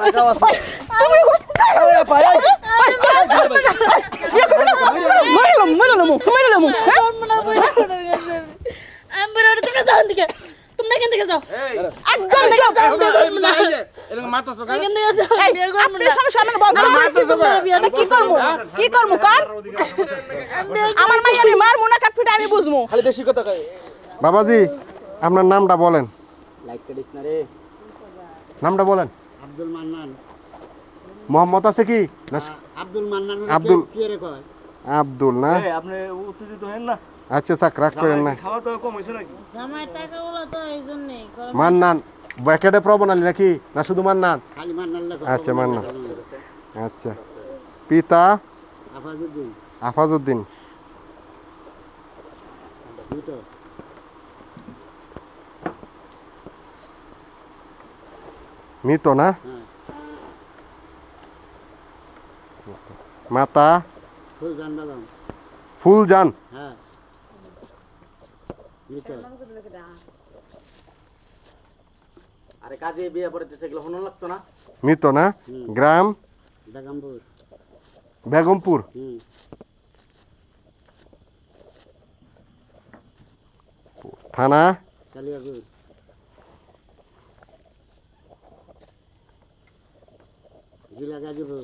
তুমি তোমরা কেন থেকে যাও কি করবো কার আমার মাইয়া আমি মারমু না কাটপিটা আমি বুঝমু খালি বেশি কথা কয় বাবাজি আপনার নামটা বলেন লাইক করিস না রে নামটা বলেন আব্দুল মান্নান মোহাম্মদ আছে কি না আব্দুল মান্নান আব্দুল কি রে কয় আব্দুল না আপনি উত্তেজিত হেন না আচ্ছা চাক রাখ করেন না খাওয়া তো কম হয়েছে নাকি জামাই টাকাগুলো তো এই জন্যই মান্নান ব্যাকেটে প্রবনালি নাকি না শুধু মান্নান খালি মান্নান লেখো আচ্ছা মান্নান আচ্ছা পিতা আফাজউদ্দিন আফাজউদ্দিন দুটো মৃত না হ্যাঁ মাতা ফুল জান বাদাম ফুলজান হ্যাঁ দুটো আরে কাজে বিয়ে পড়তেছে এগুলো হনো লাগতো না মৃত না গ্রাম বেগমপুর বেগমপুর থানা কালিয়াপুর জেলা গাজীপুর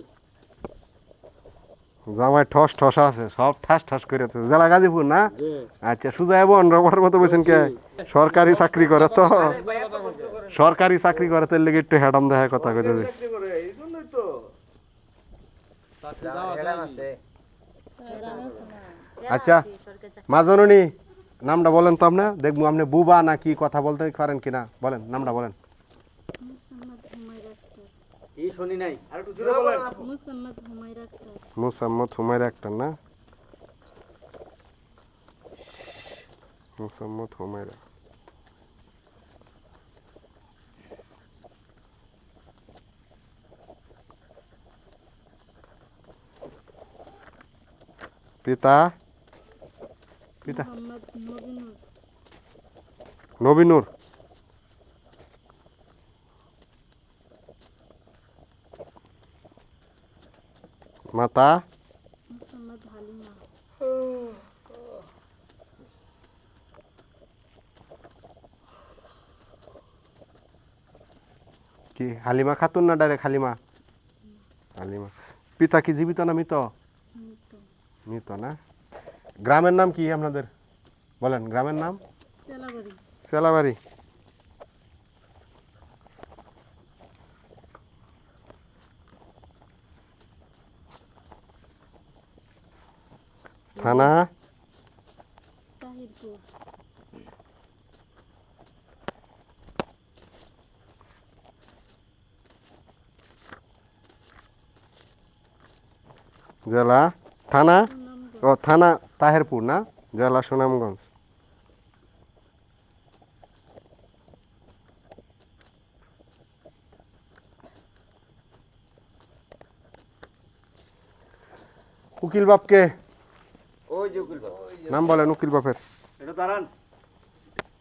জামাই ঠস ঠস আছে সব ঠাস ঠাস করে আছে। জেলা গাজীপুর না যে আচ্ছা সুজা এবং রবার মতো বলছেন কে সরকারি চাকরি করে তো সরকারি চাকরি করে তার লেগে একটু হ্যাডাম দেখা কথা কইতে যে এই জন্যই তো আচ্ছা মা জননী নামটা বলেন তো আপনি দেখবো আপনি বুবা না কি কথা বলতে পারেন কিনা বলেন নামটা বলেন এই শুনি নাই আর একটু জোরে বলেন মুসাম্মদ হুমায়রা আক্তার না মুসাম্মদ হুমায়রা পিতা পিতা নবীনুর মাতা কি হালিমা খাতুন না ডাইরেক্ট হালিমা হালিমা পিতা কি জীবিত না মৃত মৃত না গ্রামের নাম কি আপনাদের বলেন গ্রামের নাম সেলাবাড়ি থানা জেলা থানা ও থানা তাহেরপুর না জেলা সুনামগঞ্জ উকিল বাপকে ওই যে উকিল বাবা নাম বলেন উকিল বাপের এটা দাঁড়ান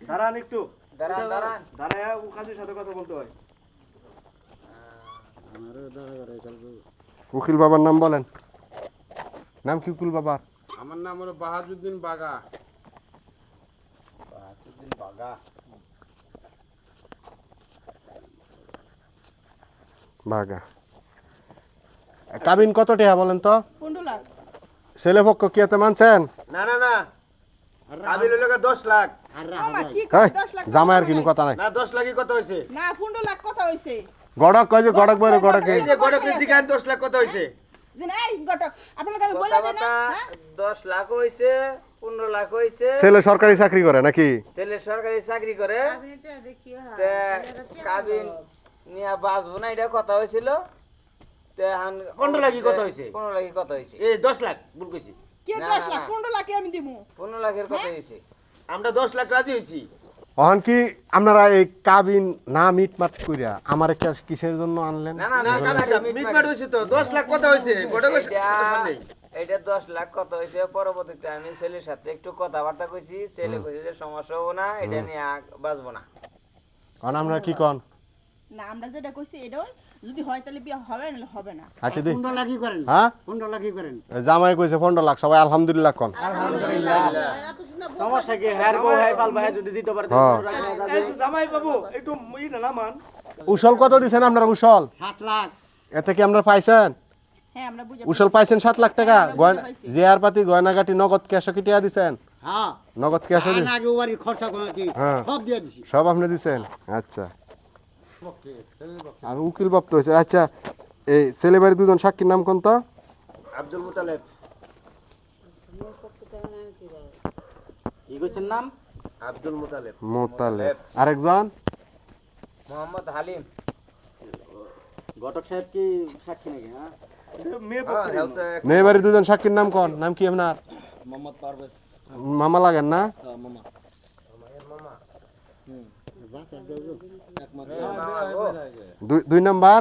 দাঁড়ান একটু দাঁড়ান দাঁড়ায় ও কাজের সাথে কথা বলতে হয় আমারও দাঁড়া করে চলবে উকিল বাবার নাম বলেন নাম কি উকিল বাবার আমার নাম হলো বাহাদুদ্দিন বাগা বাগা কাবিন কত টাকা বলেন তো 15 লাখ ছেলে পক্ষ কি এতে মানছেন না না না আবিল হলো 10 লাখ আর মামা কি এই, করে 10 লাখ জামাইয়ের কিনু কথা নাই না 10 লাখই কত হইছে না 15 লাখ কথা হইছে গড়ক কয় যে গড়ক বইরে গড়ক এই যে গড় জিগান 10 লাখ কত হইছে যে নাই গটক আপনাকে আমি বলে দেই না 10 লাখ হইছে 15 লাখ হইছে ছেলে সরকারি চাকরি করে নাকি ছেলে সরকারি চাকরি করে তে কাবিন নিয়া বাঁচবো না এটা কথা হয়েছিল তে 15 লাখই কত হইছে 15 লাখই কথা হয়েছে এই 10 লাখ ভুল কইছি কে 10 লাখ 15 লাখ আমি দিমু 15 লাখের কথা হয়েছে আমরা 10 লাখ রাজি হইছি অহন কি আপনারা এই কাবিন না মিটমাট কইরা আমারে কিসের জন্য আনলেন না না না কাকা মিটমাট হইছে তো 10 লাখ কত হইছে গড় সামনে এইটা 10 লাখ কত হয়েছে পরবর্তীতে আমি ছেলের সাথে একটু কথাবার্তা কইছি ছেলে কইছে যে সমস্যা হবে না এটা নিয়ে বাঁচবো না অন আমরা কি কন না আমরা যেটা কইছি এটাই যদি হয় তাহলে বিয়ে হবে না হবে না। আচ্ছা দে ফোনটা কি করেন হ্যাঁ ফোনটা কি করেন জামাই কইছে 15 লাখ সবাই আলহামদুলিল্লাহ কোন সমস্যা কি হ্যার বউ হ্যাঁ পাল ভাই যদি দিতে পারে হ্যাঁ। এই যে জামাই বাবু একটু ইটা নামান। উসল কত দিছেন আপনারা উসল 7 লাখ এতে কি আমরা পাইছেন হ্যাঁ আমরা বুঝে উসল পাইছেন 7 লাখ টাকা জিয়ার পাতি গয়নাগাটি নগদ ক্যাশ কি টাকা দিছেন হ্যাঁ নগদ ক্যাশ আনা আগে ওবারি খরচা করে কি হ্যাঁ। সব দিয়ে দিছি সব আপনি দিছেন আচ্ছা আর উকিল বাপ তো হয়েছে আচ্ছা এই ছেলেবাড়ি দুজন সাক্ষীর নাম কোন তো আব্দুল মুতালেব কি কইছেন নাম আব্দুল মুতালেব মোতালেব আরেকজন মোহাম্মদ হালিম। ঘটক সাহেব কি সাক্ষী নাকি হ্যাঁ মেয়ে হ্যাঁ হেও তো এক- মেয়ে বাড়ির দুজন সাক্ষীর নাম কোন নাম কি আপনার মোহাম্মদ পারভেজ। মামা লাগেন না মামা দুই নাম্বার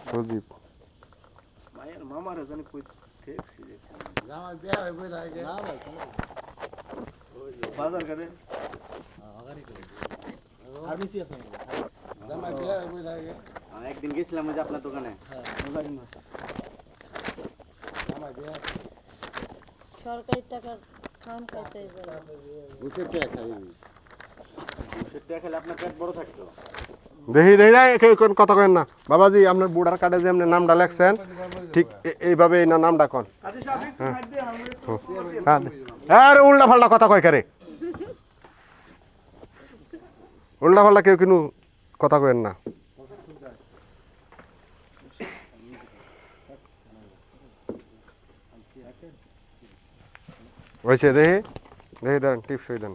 সজীব মায়ের মামার জানি কই দেখছি বাজার করে একদিন গেছিলাম ওই যে আপনার দোকানে সরকারি টাকার খাম খাইতে বুঝে কে খাই সেটা খেলে আপনার পেট বড় থাকতো দেখি দেখি যাই কেউ কোন কথা কেন না বাবাজি আপনার বুড়ার কার্ডে যে আপনি নামটা লেখছেন ঠিক এইভাবে এই নামটা কন কাজী সাহেব একটু সাইড দিয়ে আমি একটু আরে উল্টা পাল্টা কথা কয় কারে উল্টা পাল্টা কেউ কিন্তু কথা কেন না হয়েছে দেখি দেখি দেন টিপস হয়ে দেন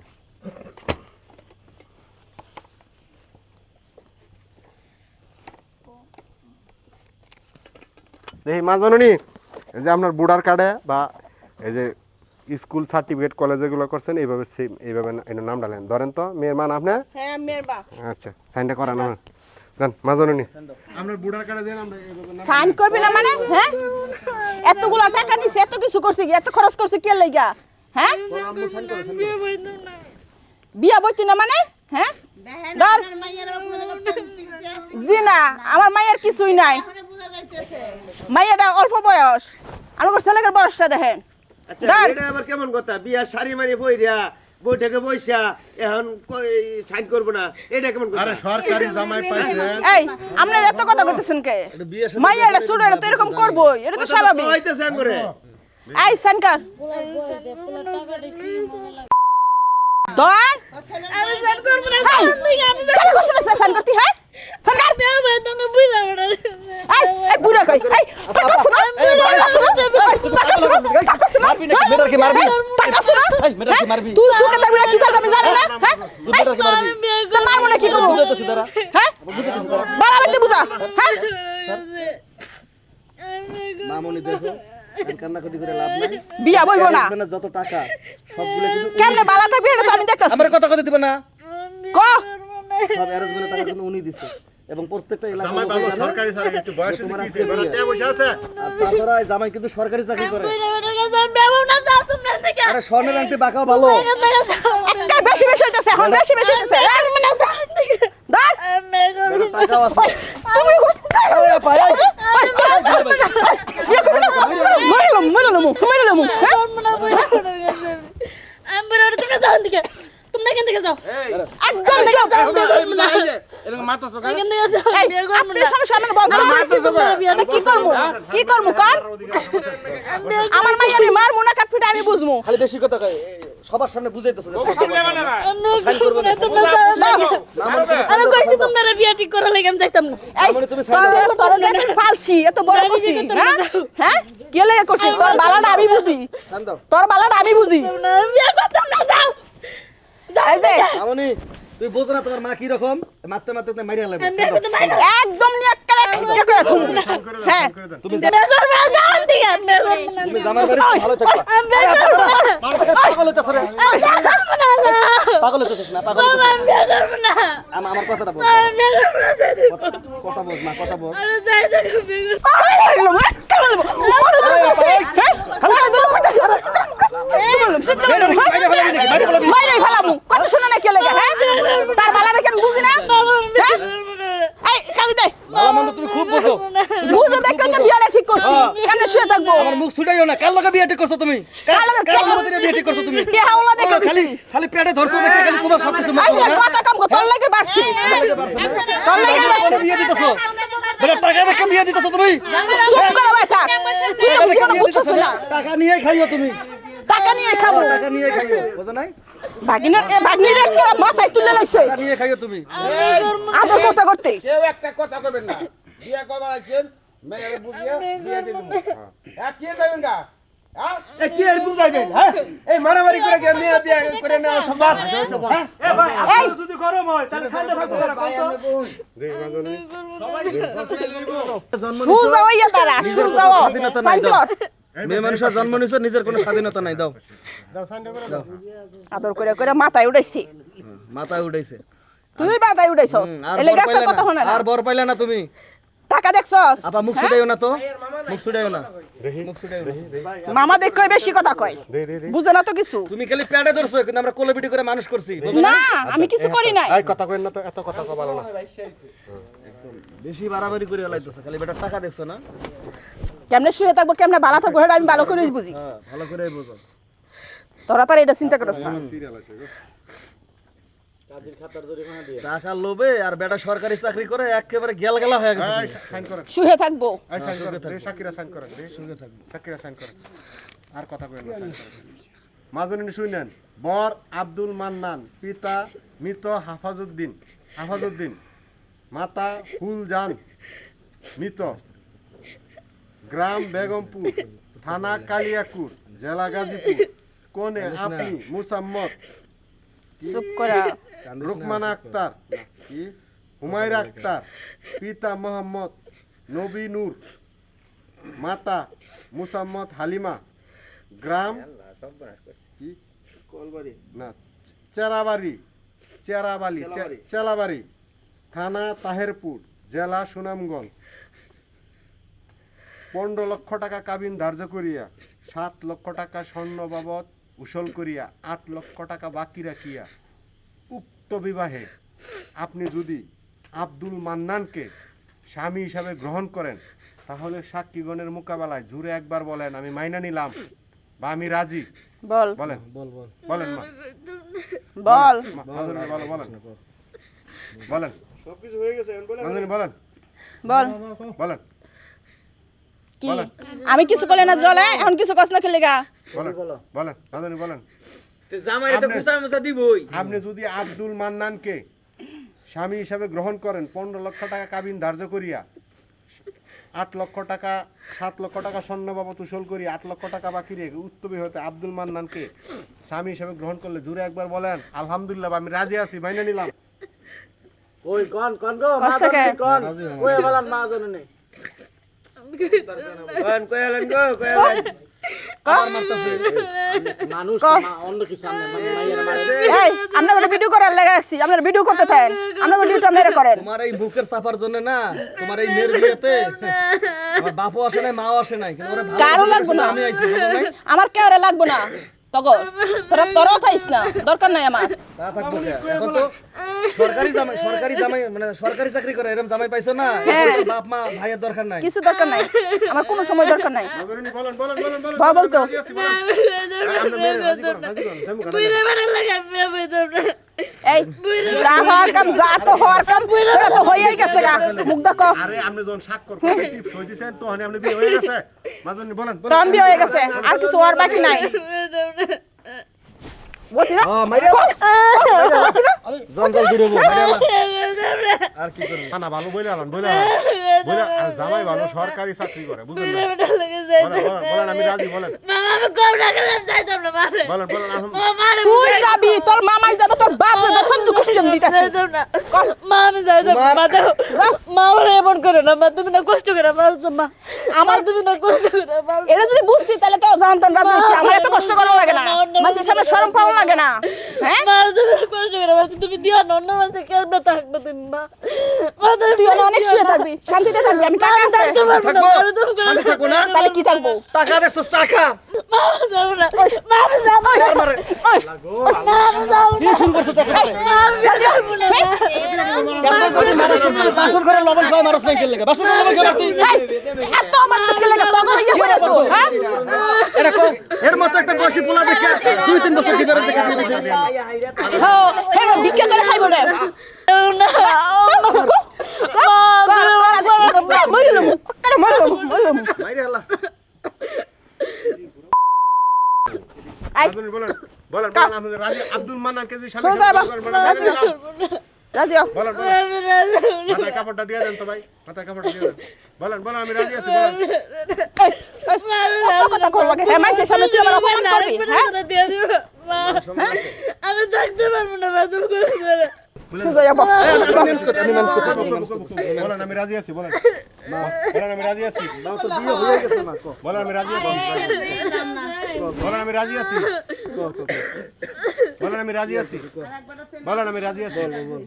দেখি মা জানুনি এই যে আপনার বুড়ার কার্ডে বা এই যে স্কুল সার্টিফিকেট কলেজ এগুলো করছেন এইভাবে সেম এইভাবে এর নাম ডালেন ধরেন তো মেয়ের মান আপনি হ্যাঁ মেয়ের বা আচ্ছা সাইনটা করান আমার জান মা জানুনি আপনার বুড়ার কার্ডে দেন আমরা এইভাবে নাম সাইন করবি না মানে হ্যাঁ এতগুলো টাকা নিছে এত কিছু করছে কি এত খরচ করছে কে লাগা হ্যাঁ বিয়া বইতি না মানে হ্যাঁ ধর জি না আমার মায়ের কিছুই নাই মায়েরটা অল্প বয়স আমার ছেলের বয়সটা দেখেন আচ্ছা ধর। এটা আবার কেমন কথা বিয়া শাড়ি মারি বইরা বইটাকে বইসা এখন সাইন করব না এটা কেমন কথা আরে সরকারি জামাই পাইছেন এই আপনার এত কথা বলতেছেন কে মায়েরটা ছোট এটা তো এরকম করবোই এটা তো স্বাভাবিক হইতেছে করে এই সানকার দন আমি সাইন করব না এই, কেন করছিস সাইন করতে হ্যাঁ সানকার বিয়ে ভাই তুমি বুঝা বড় এই বুড়া কই এই টাকা শোনা টাকা শোনা টাকা শোনা মেয়েটাকে মারবি টাকা শোনা এই মেয়েটাকে মারবি তুই সুখে থাকবি না কি থাকবি আমি জানি না হ্যাঁ তুই মেয়েটাকে মারবি তো মারবো না কি করবো বুঝাইতেছি দাঁড়া হ্যাঁ বুঝাইতেছি দাঁড়া বাড়াবাড়ি বুঝা হ্যাঁ মামনি দেখো আর কান্নাকাটি করে লাভ নাই বিয়া বইব না মানে যত টাকা সবগুলো কিন্তু কেমনে বালা থাকবি এটা তো আমি দেখতাছি আমার কথা কথা দিবে না ক সব অ্যারেঞ্জমেন্টের টাকা কিন্তু উনি দিছে এবং প্রত্যেকটা এলাকার জামাই লোক বাবু জানে। সরকারি সার্টিফিকেট একটু বয়স তোমার হয়েছে আজকে কি বিয়ে। বসে আছে আর তাছাড়া এই জামাই কিন্তু সরকারি চাকরি করে থেকে আরে স্বর্ণের আংটি বাঁকাও ভালো একটা বেশি বেশি হইতাছে এখন বেশি বেশি হইতাছে ধর বেটা টাকাও আছে তুমি এই পায় এই। মরলাম হ্যাঁ আমি বড় থেকে যাও দিকে তোমরা কেন থেকে যাও একদম এরকম মারতেছো কেন কেন থেকে যাও এই বিয়ে করব আপনি না সমস্যা আমি বলবো আমি কি করব কি করব কার আমার মাইয়া আমি মারমু না কাট ফিটা আমি বুঝমু খালি বেশি কথা কয় এই, সবার সামনে বুঝাইতেছে যে সাইন করব না তোমরা যাও না আমি কইছি তোমরা বিয়ে ঠিক করা লাগে আমি যাইতাম না এই মামনি, তুমি তোর যে ফালছি এত বড় করছি হ্যাঁ হ্যাঁ কে লাগে করছিস তোর বালাটা আমি বুঝি শান দাও তোর বালাটা আমি বুঝি তোমরা বিয়ে করতাম না যাও এই যে মামনি তুই বোঝো না তোমার মা কি রকম মারতে মারতে তুমি মাইরা লাগবে আমি করতে মাইনা একদম নিয়ে একেবারে ঠিকঠাক করে থুম হ্যাঁ তুমি বিয়ে করব না যাও দিকে আমি করব না তুমি জামাই বাড়ি ভালো থাকবা আমি বিয়ে করব না পাগল হইতাছ রে পাগল হইতাছিস না পাগল হইতাছিস আমি বিয়ে করব না আমার কথাটা বল আমি বিয়ে করব না কথা বল মা কথা বল আরে যাই দেখো বিয়ে করব কত শুনে না কে লাগে হ্যাঁ তার বালাটা কেন বুঝি না না আমি বিয়ে করব না এই ভালো মন্দ তুমি খুব বোঝো। বুঝো দেখো তো বিয়াটা ঠিক করছি কেমনে শুয়ে থাকবো আমার মুখ ছুটাইও না, কার লগে বিয়ে ঠিক করছো তুমি? কার লগে বিয়ে ঠিক করছো তুমি? টেহাওলা দেখো খালি খালি পেটে ধরছো দেখে খালি তোমার সবকিছু মুখ আইছে কথা কাম কর তোর লাগে বাড়ছি তোর লাগে বাড়ছি বিয়ে দিতেছো, বলে টাকা দেখে বিয়ে দিতেছো তুমি? চুপ করে ভাই থাক তুই তো কিছু বুঝছস না টাকা নিয়ে খাইও তুমি, টাকা নিয়ে খাবো টাকা নিয়ে খাইও, বুঝো নাই? ভাগিনের একটা মাথায় তুলে লাইছে টাকা নিয়ে খাইও তুমি। আদর করতে করতে সেও একটা কথা কবেন না বিয়া করবার আছেন মেয়েরে বুঝিয়ে বিয়ে দিয়ে দেবো হ্যাঁ কি যাবেন গা হ্যাঁ এ কি আর বুঝাইবেন হ্যাঁ এই মারামারি করে কি মেয়ে বিয়ে করে না সম্ভব হ্যাঁ এই যদি গরম হয় তাহলে ঠান্ডা থাকবো তারা ভাই আপনি বলুন সুজা হইয়া তারা সুজা স্বাধীনতা নাই দাও। সাইকলট মেয়ে মানুষের জন্ম নিছো, নিজের কোনো স্বাধীনতা নাই, দাও। আদর করে করে মাথায় উঠাইছি মাথায় উঠাইছে। তুই মাথায় উঠাইছস আর এলে বর গাছের পাইলা কথা না, শোনে না আর বর পাইলা না তুমি। টাকা দেখছস আপা মুখ ছুটাইও না তো, মুখ ছুটাইও না, মুখ ছুটাইও না। মামা দেখ কই বেশি কথা কয় বুঝে না তো কিছু তুমি খালি পেটে ধরছো, কিন্তু আমরা কোলাপিটি করে মানুষ করছি, বুঝো না আমি কিছু করি নাই এই কথা কইন না তো এত কথা কবালো না বেশি বাড়াবাড়ি করে লাইতেছো, খালি বেটা টাকা দেখছো না। কেমনে শুয়ে থাকবো কেমনে ভালো থাকবো এটা আমি ভালো করে বুঝি হ্যাঁ ভালো করে বুঝো। তোরা তার এটা চিন্তা করছ না টাকা লোভে আর বেটা সরকারি চাকরি করে একেবারে গেলগেলা হয়ে গেছে। সাইন করেন শুয়ে থাকবো এই সাইন করেন রে শাকিরা সাইন করেন রে শাকিরা সাইন করেন আর কথা কইন না মাজুনি শুনেন বর আব্দুল মান্নান পিতা মৃত হাফাজউদ্দিন মাতা ফুলজান মৃত গ্রাম বেগমপুর থানা কালিয়াকুর জেলা গাজীপুর কোনে আপনি মুসাম্মদ চুপ করা রুকমানা আক্তার কি হুমায়রা আক্তার পিতা মোহাম্মদ নবী নূর মাতা মুসাম্মদ হালিমা গ্রাম কি না চেরাবাড়ি থানা তাহেরপুর জেলা সুনামগঞ্জ 15 লক্ষ টাকা কাবিন ধার্য করিয়া 7 লক্ষ টাকা স্বর্ণ বাবদ উসল করিয়া 8 লক্ষ টাকা বাকি রাখিয়া উক্ত বিবাহে আপনি যদি আব্দুল মান্নানকে স্বামী হিসাবে গ্রহণ করেন তাহলে সাক্ষীগণের মোকাবেলায় জুড়ে একবার বলেন আমি মাইনা নিলাম বা আমি রাজি বল বলেন বলেন মা বল মাধুরী বলেন বলেন সবকিছু হয়ে গেছে এখন বলে মাধুরী বলেন বল বলেন কি আমি কিছু করলে না জলে এখন কিছু কষ্ট না খেলে গা বলেন মাধুরী বলেন তো জামাইরে তো কুচা মুচা দিবই আপনি যদি আব্দুল মান্নানকে স্বামী হিসাবে গ্রহণ করেন 15 লক্ষ টাকা কাবিন ধার্য করিয়া 8 লক্ষ টাকা 7 লক্ষ টাকা স্বর্ণ বাবদ উসল করি 8 লক্ষ টাকা বাকি রেখে উত্তবি হতে আব্দুল মান্নানকে স্বামী হিসাবে গ্রহণ করলে জুড়ে একবার বলেন আলহামদুলিল্লাহ আমি রাজি আছি মাইনে নিলাম ওই কোন গো কষ্ট কে কোন ওই বলাম মা জানে নেই কোন কইলেন গো কইলেন আর মারতাছে মানুষ মা অন্য কিছু সামনে মানে মাইয়ের মারে এই আমরা একটা ভিডিও করার লাগা রাখছি আপনারা ভিডিও করতে থাকেন আমরা ভিডিওটা আপনারা করেন তোমার এই বুকের চাপার জন্য না, তোমার এই মেয়ের বিয়েতে আমার বাপও আসে নাই মাও আসে নাই, কিন্তু ওরা ভালো কারো করে লাগবে না আমি আইছি, বুঝো নাই? আমার কেউরে লাগবে না তগো তোরা থাইস না দরকার নাই আমার তা থাকবো কে? এখন তো সরকারি জামাই মানে সরকারি চাকরি করে এরকম জামাই পাইছো না, হ্যাঁ। এখন বাপ মা ভাইয়ের দরকার নাই। কিছু দরকার নাই আমার কোনো সময় দরকার নাই মাধুরী বলেন বলেন বলেন বলেন বাবা বলতো রাজি আছি, বলেন। আমরা মেয়ের রাজি করুন দেবো কেন? বুইরে বেড়া লাগে আমি বইতাম না এই যা হওয়ার কাম যা তো হওয়ার কাম এটা তো হয়েই গেছে গা মুখ দেখো আরে আপনি যখন স্বাক্ষর করে টিপস হই দিছেন তো হানি আপনি বিয়ে হয়ে গেছে মাধুরী বলেন তখন বিয়ে হয়ে গেছে আর কিছু হওয়ার বাকি নাই বলছি না মাইরা জঞ্জাল দূরে বল, আর কি করবি? না ভালো বলে আলান বলে আর জামাই ভালো সরকারি চাকরি করে বুঝলেন না বেড়া লাগে যাই বলেন আমি রাজি বলেন মামা আমি কম রাখলাম যাইতাম না মারে বলেন বলেন ও মারে তুই যাবি তোর মামাই যাবে তোর বাপ যাবে সব কোশ্চেন দিতাছে যাইতাম না মা আমি যাইতাম মা দেখো মা ওরে এমন করে না মা তুমি না কষ্ট করে মারছো মা আমার তুমি না কষ্ট করে মারছো এটা যদি বুঝতি তাহলে তো জানতাম রাজি হইতি। আমার এত কষ্ট করা লাগে না মাঝে সামনে শরম পাওয়া লাগে না হ্যাঁ মা তুমি না কষ্ট করে মারছো তুমি দিও না অন্য মানুষে কেমনে থাকবে তুমি মা মা তুই অনেক শুয়ে থাকবি শান্তিতে থাকবি আমি টাকা আছে থাকবো শান্তি থাকবো না, তাহলে কি থাকবো টাকা দেখছস টাকা মা যাবো না মা যাবো না মারে মা যাবো কি শুরু করছো টাকা না আমি যাবো না বাসর ঘরে লবণ খাওয়া মানুষ নাই কে লাগে বাসন আমার কে মারতি এত অবাধ্য কে লাগে তগর ইয়া করে তো হ্যাঁ এটা কো এর মতো একটা বয়সী পোলা দেখে 2-3 বছর ডিফারেন্স দেখে হ্যাঁ হে ভিক্ষা করে খাইবো না মাইরে আল্লাহ বলেন বলেন বলেন বলেন আমাদের রাজি আব্দুল মান্নান কে যে স্বামী সোজা বাবা। রাজি হও বলেন বলেন মাথায় কাপড়টা দিয়ে দেন তো ভাই মাথায় কাপড়টা দিয়ে দেন বলেন বলেন আমি রাজি আছি বলেন কথা কর লাগে হ্যাঁ মাইছে সামনে তুই আমার অপমান করবি হ্যাঁ আমি থাকতে পারবো না মা তুমি করে ধরে সোজা যাবো আমি ম্যানেজ করতেছি বলেন আমি রাজি আছি বলেন বলেন আমি রাজি আছি নাও তো বিয়ে হয়ে গেছে না কো বলেন আমি রাজি আছি বলেন আমি রাজি আছি বলেন আমি রাজি আছি বলেন আমি রাজি আছি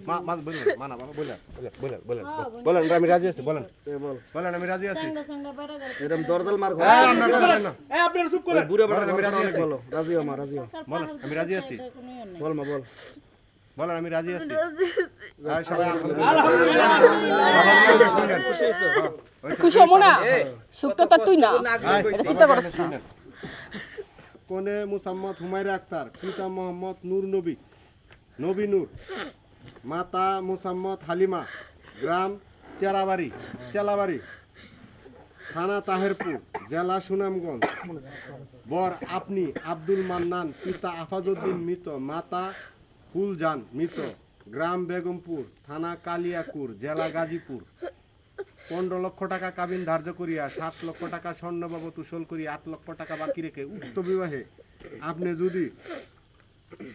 মা মা বলেন মানা বাবা বলেন বলেন বলেন বলেন আমি রাজি আছি বলেন বলেন আমি রাজি আছি এরকম দরজাল মার ঘর হ্যাঁ আপনারা বলেন না এই আপনারা চুপ করে বুড়া বড় আমি রাজি অনেক আছি। ভালো রাজি আমা রাজি বলেন আমি রাজি আছি বল মা বল বলেন আমি রাজি আছি হ্যাঁ সবাই খুশি হইছো খুশি হমু না সুখ তো তুই না এটা চিন্তা করছ না কোনে মুসাম্মদ হুমায়রা আক্তার পিতা মোহাম্মদ নূর নবী নবী নূর মাতা মুসাম্মদ হালিমা গ্রাম চেলাবাড়ি থানা তাহেরপুর জেলা সুনামগঞ্জ বর আপনি আব্দুল মান্নান পিতা আফাজউদ্দিন মৃত মাতা ফুলজান মৃত গ্রাম বেগমপুর থানা কালিয়াকুর জেলা গাজীপুর 15 লক্ষ টাকা কাবিন ধার্য করিয়া 7 লক্ষ টাকা স্বর্ণ বাবদ উসুল করিয়া 8 লক্ষ টাকা বাকি রেখে উক্ত বিবাহে আপনি যদি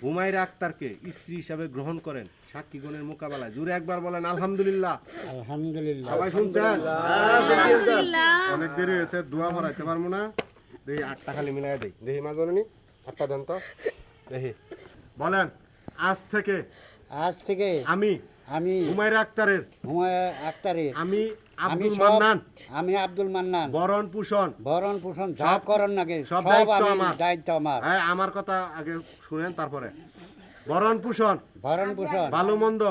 হুমায়রা আক্তারকে স্ত্রী হিসাবে গ্রহণ করেন সাক্ষীগণের মোকাবেলায় জুড়ে একবার বলেন আলহামদুলিল্লাহ। আলহামদুলিল্লাহ সবাই শুনছেন? অনেক দেরি হয়েছে, দোয়া পড়াইতে পারবো না, দেখি 8টা খালি মিলাই দেই, দেখি মা জননী 8টা দেন তো, দেখি বলেন আজ থেকে আমি হুমায়রা আক্তারের আমি আব্দুল মান্নান ভরণ পোষণ যা করেন নাকি সব দায়িত্ব আমার। হ্যাঁ আমার কথা আগে শুনেন, তারপরে ভরণ পোষণ ভালো মন্দ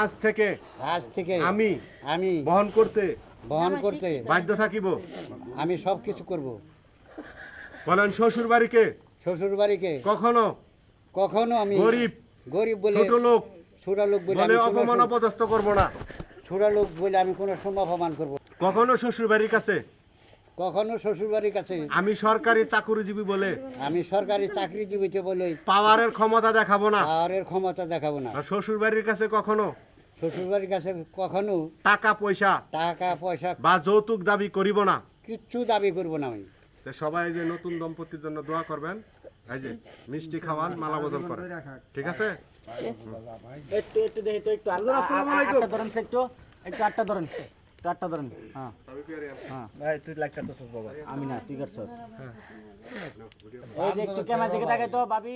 আজ থেকে আমি বহন করতে বাধ্য থাকিব। আমি সব কিছু করব। বলেন শ্বশুর বাড়িকে কখনো আমি গরিব বলে ছোট লোক বলে অপমান অপদস্থ করব না। ছোট লোক বলে আমি কোনো সময় অপমান করব। কখনো শ্বশুর বাড়ির কাছে আমি সরকারি চাকরিজীবী বলে পাওয়ারের ক্ষমতা দেখাবো না। আর শ্বশুর বাড়ির কাছে কখনো টাকা পয়সা বা যৌতুক দাবি করিব না। কিচ্ছু দাবি করব না আমি। তো সবাই যে নতুন দম্পতির জন্য দোয়া করবেন, এই যে মিষ্টি খাওয়ান, মালা বদল করেন, ঠিক আছে? একটু দেখি তো, একটু আসসালামু আলাইকুম ধরেন, একটু আটটা ধরেন, হ্যাঁ ভাই তুই লাইক করতেছস বাবা, আমি না তুই করছস। এই যে একটু ক্যামেরা দিকে তাকাই তো ভাবি।